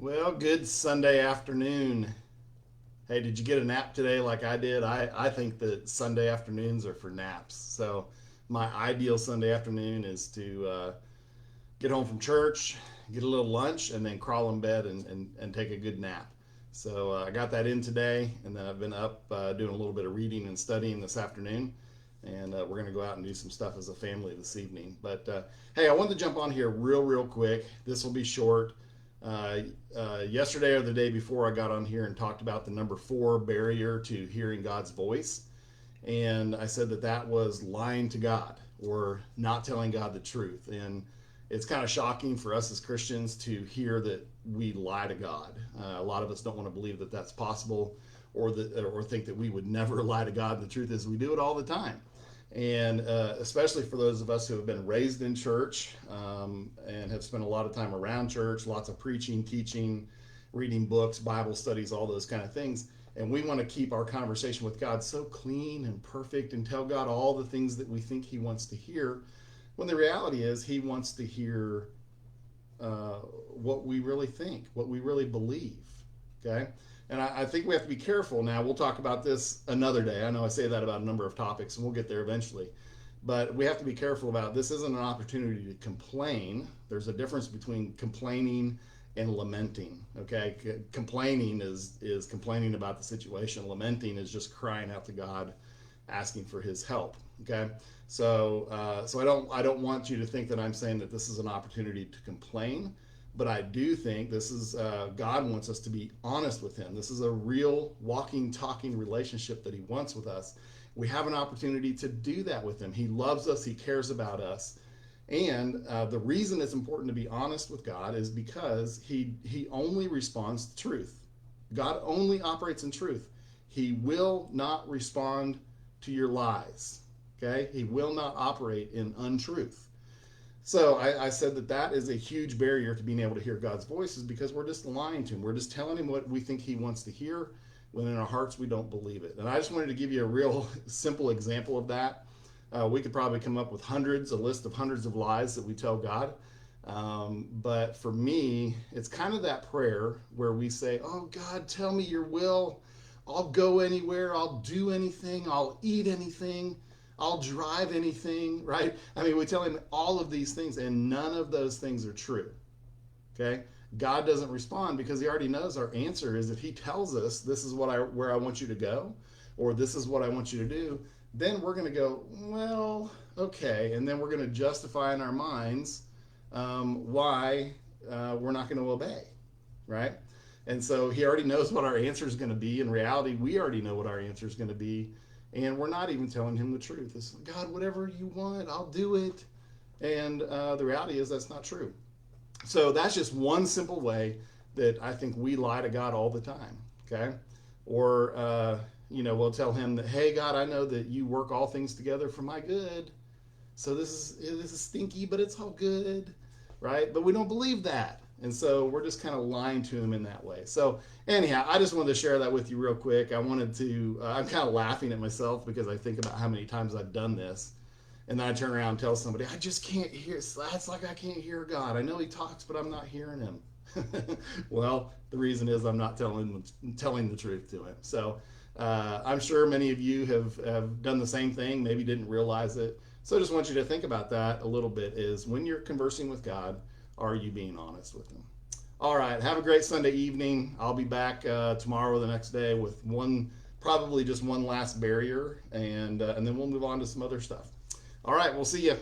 Well, good Sunday afternoon. Hey, did you get a nap today like I did? I think that Sunday afternoons are for naps. So, my ideal Sunday afternoon is to get home from church, get a little lunch, and then crawl in bed and take a good nap. So, I got that in today, and then I've been up doing a little bit of reading and studying this afternoon. And we're going to go out and do some stuff as a family this evening. But hey, I wanted to jump on here real quick. This will be short. Uh, Yesterday or the day before, I got on here and talked about the number four barrier to hearing God's voice. And I said that that was lying to God or not telling God the truth. And it's kind of shocking for us as Christians to hear that we lie to God. A lot of us don't want to believe that that's possible or think that we would never lie to God. The truth is, we do it all the time. And especially for those of us who have been raised in church and have spent a lot of time around church, lots of preaching, teaching, reading books, Bible studies, all those kind of things. And we want to keep our conversation with God so clean and perfect and tell God all the things that we think He wants to hear, when the reality is He wants to hear what we really think, what we really believe. Okay? And I think we have to be careful now. We'll talk about this another day. I know I say that about a number of topics, and we'll get there eventually. But we have to be careful about this. Isn't an opportunity to complain. There's a difference between complaining and lamenting. Okay, complaining is complaining about the situation. Lamenting is just crying out to God, asking for His help. Okay, so I don't want you to think that I'm saying that this is an opportunity to complain. But I do think this is God wants us to be honest with Him. This is a real walking, talking relationship that He wants with us. We have an opportunity to do that with Him. He loves us. He cares about us. And the reason it's important to be honest with God is because He only responds to truth. God only operates in truth. He will not respond to your lies. Okay? He will not operate in untruth. So I said that that is a huge barrier to being able to hear God's voice, is because we're just lying to Him. We're just telling Him what we think He wants to hear, when in our hearts we don't believe it. And I just wanted to give you a real simple example of that. We could probably come up with a list of hundreds of lies that we tell God. But for me, it's kind of that prayer where we say, "Oh God, tell me your will. I'll go anywhere. I'll do anything. I'll eat anything. I'll drive anything," right? I mean, we tell Him all of these things, and none of those things are true. Okay? God doesn't respond because He already knows our answer is. If He tells us this is where I want you to go, or this is what I want you to do, then we're going to go, well, okay, and then we're going to justify in our minds why we're not going to obey, right? And so He already knows what our answer is going to be. In reality, we already know what our answer is going to be. And we're not even telling Him the truth. It's, "God, whatever you want, I'll do it." And the reality is that's not true. So that's just one simple way that I think we lie to God all the time. Okay? Or, we'll tell Him that, "Hey, God, I know that you work all things together for my good. So this is stinky, but it's all good." Right? But we don't believe that. And so we're just kind of lying to Him in that way. So anyhow, I just wanted to share that with you real quick. I'm kind of laughing at myself because I think about how many times I've done this. And then I turn around and tell somebody, "I just can't hear. It's like I can't hear God. I know He talks, but I'm not hearing Him." Well, the reason is I'm not telling the truth to Him. So I'm sure many of you have done the same thing, maybe didn't realize it. So I just want you to think about that a little bit, is when you're conversing with God, are you being honest with Him? All right, have a great Sunday evening. I'll be back tomorrow or the next day with probably just one last barrier, and then we'll move on to some other stuff. All right, we'll see you.